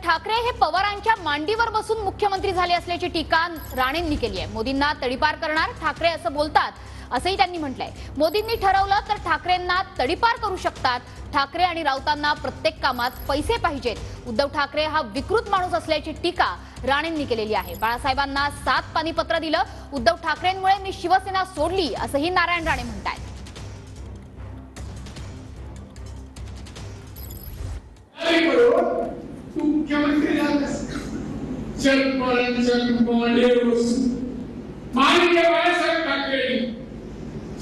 ठाकरे हे पवारांच्या मांडीवर बसून मुख्यमंत्री झाले असल्याची टीका राणेंनी केली आहे। मोदींना तडीपार करणार ठाकरे असं बोलतात असंही त्यांनी म्हटलंय। मोदींनी ठरवलं तर ठाकरेंना तडीपार करू शकतात। ठाकरे आणि राऊतांना प्रत्येक कामात पैसे पाहिजेत। उद्धव ठाकरे हा विकृत माणूस असल्याची टीका राणेंनी केलेली आहे। बाळासाहेबांना 7 पानी पत्र दिलं। उद्धव ठाकरेंमुळे मी शिवसेना सोडली असंही नारायण राणे म्हणतात। मुख्यमंत्री माननीय बाळासाहेब ठाकरे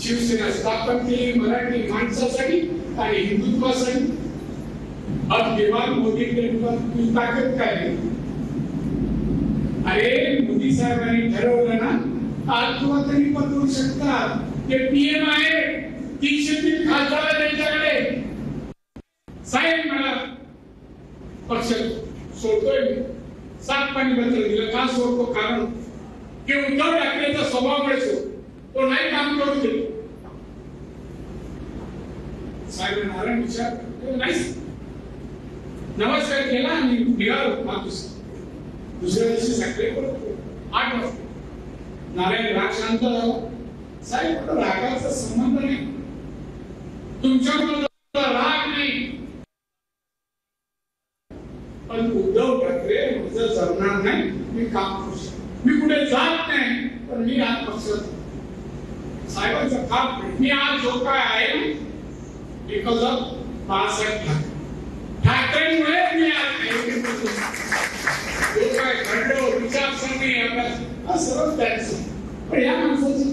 शिवसेना स्थापन केली मराठी माणसासाठी आणि हिंदुत्वासाठी। अभिमान मोदी की ताकद काय? अरे मोदी साहेबांनी ठरवलं ना आज तुला तरी पण करू शकतात। ते पीएम आहे 303 खासदार त्यांच्याकडे। साहेब मला पक्ष सोडतोय 7 पानी पत्र दिलं का सोडतो? कारण की उद्धव ठाकरेचा स्वभाव तो नाही काम करू देत। साहेब नारायण विचार नाही नमस्कार केला आणि निघालो माणूस। दुसऱ्या दिवशी सकाळी 8 वाजता नारायण राग शांत झाला। साहेब रागाचा संबंध नाही, तुमच्याबरोबर राग नाही, पण उद्धव ठाकरे माझं जमणार नाही। मी काम करू शकतो, मी कुठे जात नाही, पण मी आज पक्षात साहेबांचं काम मी आज जो काय आहे बिकॉज ऑफ बाळासाहेब ठाकरेंमुळे मी आज जो काय घडलं विचारसरणी सर्व त्यांचं। पण या माणसाचं